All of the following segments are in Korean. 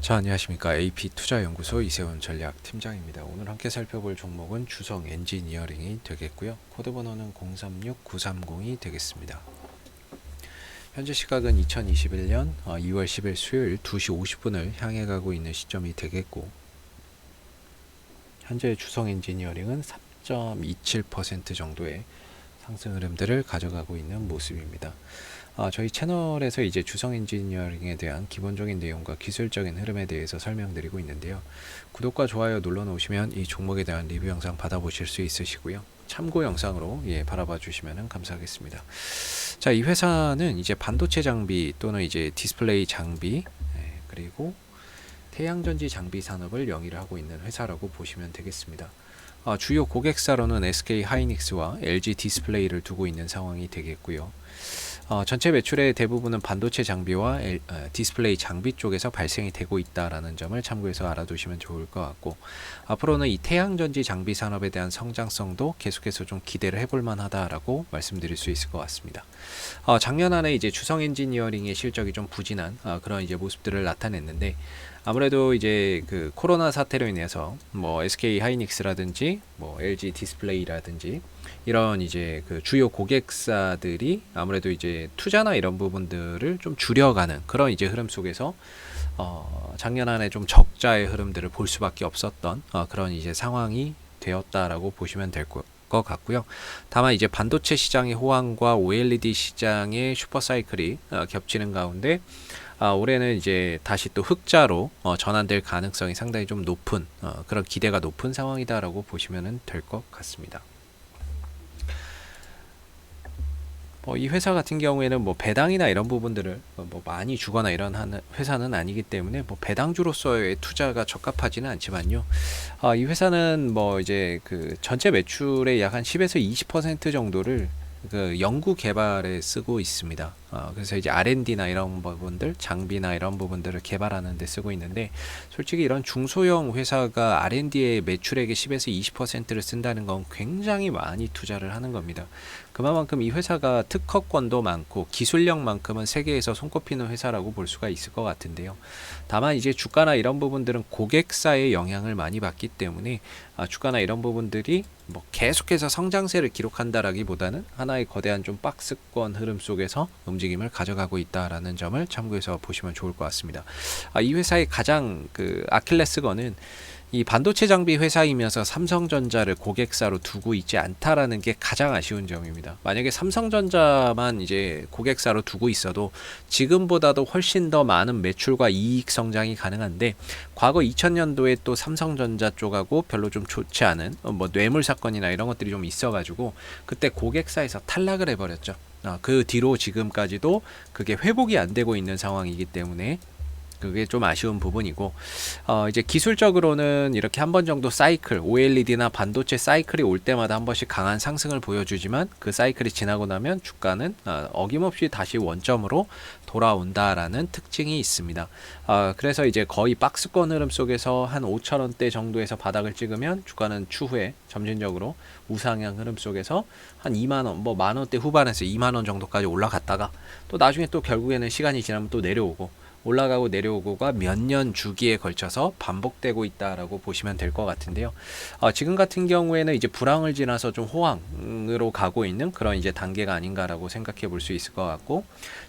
자, 안녕하십니까. AP투자연구소 이세훈 전략팀장입니다. 오늘 함께 살펴볼 종목은 주성 엔지니어링이 되겠고요. 코드번호는 036930이 되겠습니다. 현재 시각은 2021년 2월 10일 수요일 2시 50분을 향해 가고 있는 시점이 되겠고, 현재 주성 엔지니어링은 3.27% 정도의 상승 흐름들을 가져가고 있는 모습입니다. 저희 채널에서 이제 주성 엔지니어링에 대한 기본적인 내용과 기술적인 흐름에 대해서 설명드리고 있는데요. 구독과 좋아요 눌러 놓으시면 이 종목에 대한 리뷰 영상 받아보실 수 있으시고요. 참고 영상으로 바라봐 주시면 감사하겠습니다. 자, 이 회사는 이제 반도체 장비 또는 이제 디스플레이 장비, 그리고 태양전지 장비 산업을 영위를 하고 있는 회사라고 보시면 되겠습니다. 주요 고객사로는 SK 하이닉스와 LG 디스플레이를 두고 있는 상황이 되겠고요. 전체 매출의 대부분은 반도체 장비와 디스플레이 장비 쪽에서 발생이 되고 있다라는 점을 참고해서 알아두시면 좋을 것 같고, 앞으로는 이 태양전지 장비 산업에 대한 성장성도 계속해서 좀 기대를 해볼 만하다라고 말씀드릴 수 있을 것 같습니다. 작년 안에 이제 주성 엔지니어링의 실적이 좀 부진한 그런 이제 모습들을 나타냈는데, 아무래도 이제 그 코로나 사태로 인해서 뭐 SK 하이닉스라든지 뭐 LG 디스플레이라든지 이런 이제 그 주요 고객사들이 아무래도 이제 투자나 이런 부분들을 좀 줄여가는 그런 이제 흐름 속에서 작년 안에 좀 적자의 흐름들을 볼 수밖에 없었던 그런 이제 상황이 되었다라고 보시면 될 것 같고요. 다만 이제 반도체 시장의 호황과 OLED 시장의 슈퍼사이클이 겹치는 가운데 올해는 이제 다시 또 흑자로 전환될 가능성이 상당히 좀 높은 그런 기대가 높은 상황이다라고 보시면 될 것 같습니다. 이 회사 같은 경우에는 뭐 배당이나 이런 부분들을 뭐 많이 주거나 이런 회사는 아니기 때문에 뭐 배당주로서의 투자가 적합하지는 않지만요. 이 회사는 뭐 이제 그 전체 매출의 약 한 10에서 20% 정도를 그 연구 개발에 쓰고 있습니다. 그래서 이제 R&D나 이런 부분들, 장비나 이런 부분들을 개발하는 데 쓰고 있는데, 솔직히 이런 중소형 회사가 R&D의 매출액의 10에서 20%를 쓴다는 건 굉장히 많이 투자를 하는 겁니다. 그만큼 이 회사가 특허권도 많고 기술력만큼은 세계에서 손꼽히는 회사라고 볼 수가 있을 것 같은데요. 다만 이제 주가나 이런 부분들은 고객사의 영향을 많이 받기 때문에 주가나 이런 부분들이 뭐 계속해서 성장세를 기록한다라기보다는 하나의 거대한 좀 박스권 흐름 속에서 움직임을 가져가고 있다라는 점을 참고해서 보시면 좋을 것 같습니다. 이 회사의 가장 그 아킬레스건은 이 반도체 장비 회사이면서 삼성전자를 고객사로 두고 있지 않다라는 게 가장 아쉬운 점입니다. 만약에 삼성전자만 이제 고객사로 두고 있어도 지금보다도 훨씬 더 많은 매출과 이익 성장이 가능한데, 과거 2000년도에 또 삼성전자 쪽하고 별로 좀 좋지 않은 뭐 뇌물 사건이나 이런 것들이 좀 있어가지고 그때 고객사에서 탈락을 해버렸죠. 그 뒤로 지금까지도 그게 회복이 안 되고 있는 상황이기 때문에 그게 좀 아쉬운 부분이고, 이제 기술적으로는 이렇게 한 번 정도 사이클, OLED나 반도체 사이클이 올 때마다 한 번씩 강한 상승을 보여주지만, 그 사이클이 지나고 나면 주가는 어김없이 다시 원점으로 돌아온다라는 특징이 있습니다. 그래서 이제 거의 박스권 흐름 속에서 한 5,000원대 정도에서 바닥을 찍으면 주가는 추후에 점진적으로 우상향 흐름 속에서 한 2만원, 뭐 만원대 후반에서 2만원 정도까지 올라갔다가 또 나중에 또 결국에는 시간이 지나면 또 내려오고, 올라가고 내려오고가 몇 년 주기에 걸쳐서 반복되고 있다라고 보시면 될 것 같은데요. 지금 같은 경우에는 이제 불황을 지나서 좀 호황으로 가고 있는 그런 이제 단계가 아닌가라고 생각해 볼 수 있을 것 같고,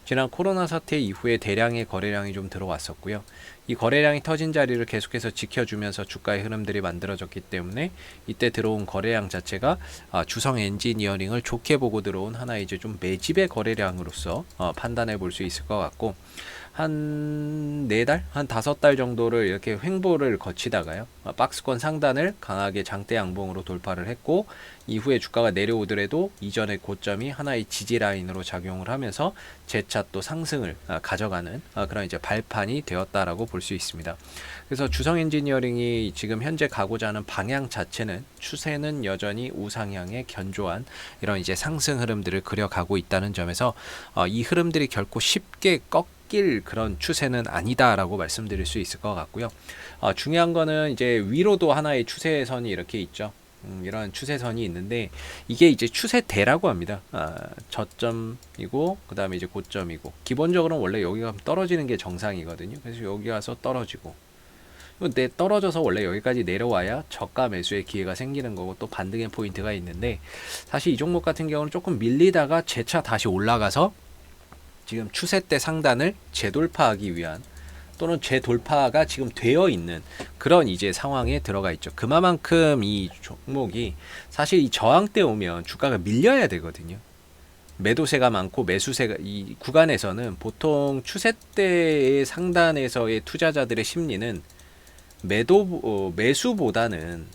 지난 코로나 사태 이후에 대량의 거래량이 좀 들어왔었고요. 이 거래량이 터진 자리를 계속해서 지켜주면서 주가의 흐름들이 만들어졌기 때문에 이때 들어온 거래량 자체가 주성 엔지니어링을 좋게 보고 들어온 하나의 이제 좀 매집의 거래량으로서 판단해 볼 수 있을 것 같고, 한 4달? 한 5달 정도를 이렇게 횡보를 거치다가요, 박스권 상단을 강하게 장대 양봉으로 돌파를 했고, 이후에 주가가 내려오더라도 이전의 고점이 하나의 지지 라인으로 작용을 하면서 재차 또 상승을 가져가는 그런 이제 발판이 되었다라고 볼 수 있습니다. 그래서 주성 엔지니어링이 지금 현재 가고자 하는 방향 자체는, 추세는 여전히 우상향의 견조한 이런 이제 상승 흐름들을 그려가고 있다는 점에서 이 흐름들이 결코 쉽게 꺾일 그런 추세는 아니다라고 말씀드릴 수 있을 것 같고요. 중요한 거는 이제 위로도 하나의 추세선이 이렇게 있죠. 이런 추세선이 있는데, 이게 이제 추세대라고 합니다. 저점이고 그 다음에 이제 고점이고, 기본적으로는 원래 여기가 떨어지는 게 정상이거든요. 그래서 여기 가서 떨어지고 떨어져서 원래 여기까지 내려와야 저가 매수의 기회가 생기는 거고 또 반등의 포인트가 있는데, 사실 이 종목 같은 경우는 조금 밀리다가 재차 다시 올라가서 지금 추세대 상단을 재돌파하기 위한, 또는 재돌파가 지금 되어 있는 그런 이제 상황에 들어가 있죠. 그만큼 이 종목이 사실 이 저항대 오면 주가가 밀려야 되거든요. 매도세가 많고 매수세가, 이 구간에서는 보통 추세대의 상단에서의 투자자들의 심리는 매수보다는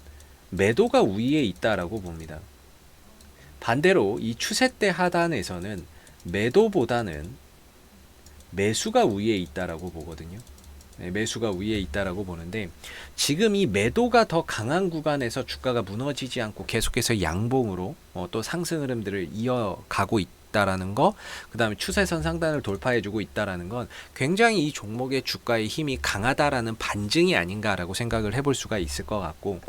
매도가 우위에 있다라고 봅니다. 반대로 이 추세대 하단에서는 매도보다는 매수가 우위에 있다라고 보거든요. 매수가 위에 있다라고 보는데, 지금 이 매도가 더 강한 구간에서 주가가 무너지지 않고 계속해서 양봉으로 또 상승 흐름들을 이어가고 있다라는 거, 그 다음에 추세선 상단을 돌파해주고 있다라는 건 굉장히 이 종목의 주가의 힘이 강하다라는 반증이 아닌가라고 생각을 해볼 수가 있을 것 같고,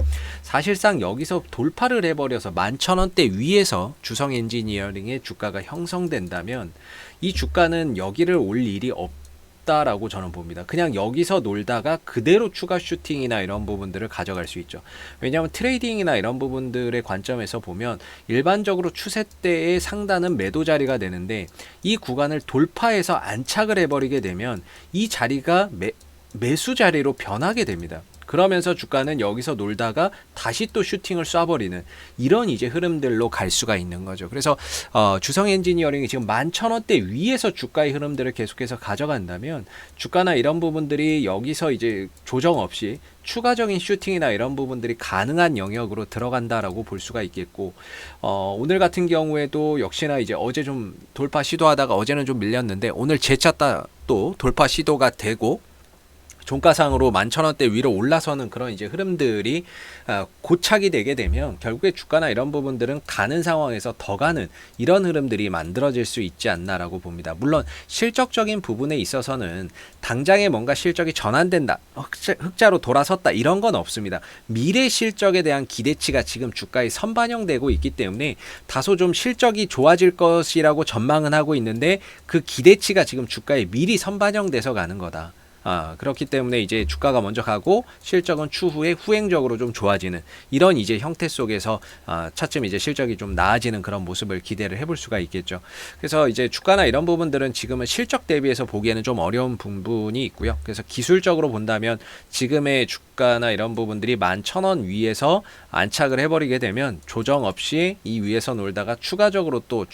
사실상 여기서 돌파를 해버려서 11,000원대 위에서 주성 엔지니어링의 주가가 형성된다면 이 주가는 여기를 올 일이 없다라고 저는 봅니다. 그냥 여기서 놀다가 그대로 추가 슈팅이나 이런 부분들을 가져갈 수 있죠. 왜냐하면 트레이딩이나 이런 부분들의 관점에서 보면 일반적으로 추세대의 상단은 매도 자리가 되는데, 이 구간을 돌파해서 안착을 해버리게 되면 이 자리가 매수 자리로 변하게 됩니다. 그러면서 주가는 여기서 놀다가 다시 또 슈팅을 쏴버리는 이런 이제 흐름들로 갈 수가 있는 거죠. 그래서 주성 엔지니어링이 지금 11,000원대 위에서 주가의 흐름들을 계속해서 가져간다면 주가나 이런 부분들이 여기서 이제 조정 없이 추가적인 슈팅이나 이런 부분들이 가능한 영역으로 들어간다라고 볼 수가 있겠고, 오늘 같은 경우에도 역시나 이제 어제 좀 돌파 시도하다가 어제는 좀 밀렸는데 오늘 재차 또 돌파 시도가 되고 종가상으로 11,000원대 위로 올라서는 그런 이제 흐름들이 고착이 되게 되면 결국에 주가나 이런 부분들은 가는 상황에서 더 가는 이런 흐름들이 만들어질 수 있지 않나라고 봅니다. 물론 실적적인 부분에 있어서는 당장에 뭔가 실적이 전환된다, 흑자로 돌아섰다 이런 건 없습니다. 미래 실적에 대한 기대치가 지금 주가에 선반영되고 있기 때문에 다소 좀 실적이 좋아질 것이라고 전망은 하고 있는데 그 기대치가 지금 주가에 미리 선반영돼서 가는 거다. 그렇기 때문에 이제 주가가 먼저 가고 실적은 추후에 후행적으로 좀 좋아지는 이런 이제 형태 속에서 차츰 이제 실적이 좀 나아지는 그런 모습을 기대를 해볼 수가 있겠죠. 그래서 이제 주가나 이런 부분들은 지금은 실적 대비해서 보기에는 좀 어려운 부분이 있고요. 그래서 기술적으로 본다면 지금의 주가나 이런 부분들이 11,000원 위에서 안착을 해버리게 되면 조정 없이 이 위에서 놀다가 추가적으로 또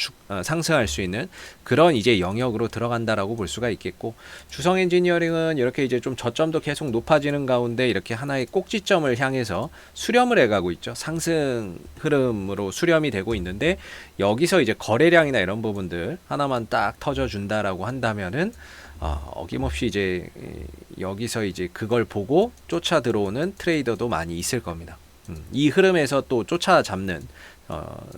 상승할 수 있는 그런 이제 영역으로 들어간다라고 볼 수가 있겠고, 주성 엔지니어링은 이렇게 이제 좀 저점도 계속 높아지는 가운데 이렇게 하나의 꼭지점을 향해서 수렴을 해가고 있죠. 상승 흐름으로 수렴이 되고 있는데, 여기서 이제 거래량이나 이런 부분들 하나만 딱 터져준다라고 한다면은 어김없이 이제 여기서 이제 그걸 보고 쫓아 들어오는 트레이더도 많이 있을 겁니다. 이 흐름에서 또 쫓아잡는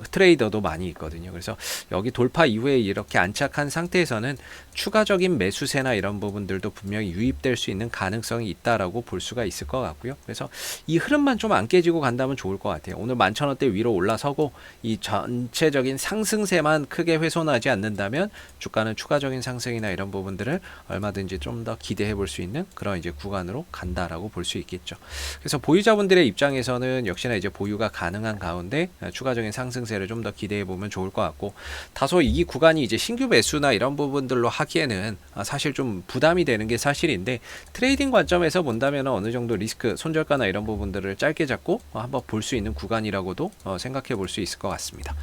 트레이더도 많이 있거든요. 그래서 여기 돌파 이후에 이렇게 안착한 상태에서는 추가적인 매수세나 이런 부분들도 분명히 유입될 수 있는 가능성이 있다라고 볼 수가 있을 것 같고요. 그래서 이 흐름만 좀 안 깨지고 간다면 좋을 것 같아요. 오늘 11,000원대 위로 올라서고 이 전체적인 상승세만 크게 훼손하지 않는다면 주가는 추가적인 상승이나 이런 부분들을 얼마든지 좀 더 기대해 볼 수 있는 그런 이제 구간으로 간다라고 볼 수 있겠죠. 그래서 보유자분들의 입장에서는 역시나 이제 보유가 가능한 가운데 추가적인 상승세를 좀 더 기대해 보면 좋을 것 같고, 다소 이 구간이 이제 신규 매수나 이런 부분들로 하기에는 사실 좀 부담이 되는 게 사실인데, 트레이딩 관점에서 본다면 어느 정도 리스크 손절가나 이런 부분들을 짧게 잡고 한번 볼 수 있는 구간이라고도 생각해 볼 수 있을 것 같습니다.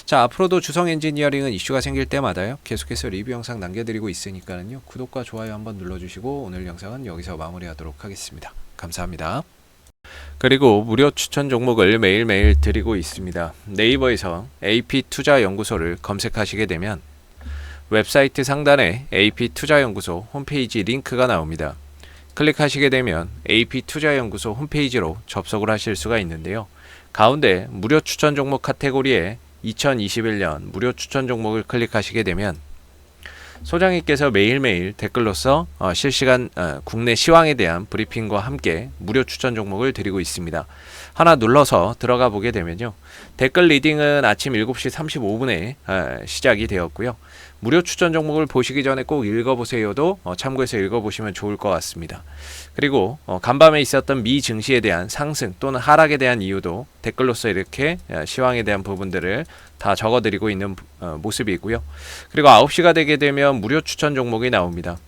자, 앞으로도 주성 엔지니어링은 이슈가 생길 때마다요 계속해서 리뷰 영상 남겨드리고 있으니까요 구독과 좋아요 한번 눌러주시고 오늘 영상은 여기서 마무리하도록 하겠습니다. 감사합니다. 그리고 무료 추천 종목을 매일매일 드리고 있습니다. 네이버에서 AP투자연구소를 검색하시게 되면 웹사이트 상단에 AP투자연구소 홈페이지 링크가 나옵니다. 클릭하시게 되면 AP투자연구소 홈페이지로 접속을 하실 수가 있는데요. 가운데 무료 추천 종목 카테고리에 2021년 무료 추천 종목을 클릭하시게 되면 소장님께서 매일매일 댓글로서 실시간 국내 시황에 대한 브리핑과 함께 무료 추천 종목을 드리고 있습니다. 하나 눌러서 들어가 보게 되면요. 댓글 리딩은 아침 7시 35분에 시작이 되었고요. 무료 추천 종목을 보시기 전에 꼭 읽어보세요도 참고해서 읽어보시면 좋을 것 같습니다. 그리고 간밤에 있었던 미 증시에 대한 상승 또는 하락에 대한 이유도 댓글로서 이렇게 시황에 대한 부분들을 다 적어드리고 있는 모습이고요. 그리고 9시가 되게 되면 무료 추천 종목이 나옵니다.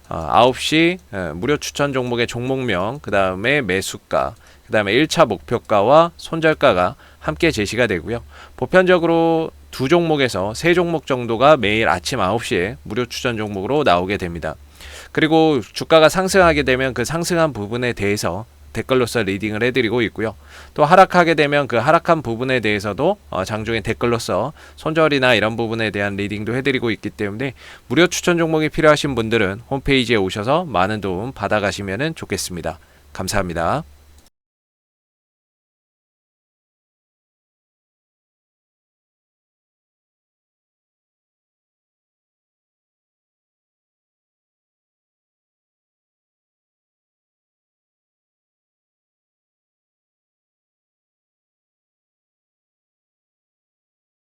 9시 무료 추천 종목의 종목명, 그 다음에 매수가, 그 다음에 1차 목표가와 손절가가 함께 제시가 되고요. 보편적으로 두 종목에서 세 종목 정도가 매일 아침 9시에 무료 추천 종목으로 나오게 됩니다. 그리고 주가가 상승하게 되면 그 상승한 부분에 대해서 댓글로서 리딩을 해드리고 있고요. 또 하락하게 되면 그 하락한 부분에 대해서도 장중에 댓글로서 손절이나 이런 부분에 대한 리딩도 해드리고 있기 때문에 무료 추천 종목이 필요하신 분들은 홈페이지에 오셔서 많은 도움 받아가시면 좋겠습니다. 감사합니다.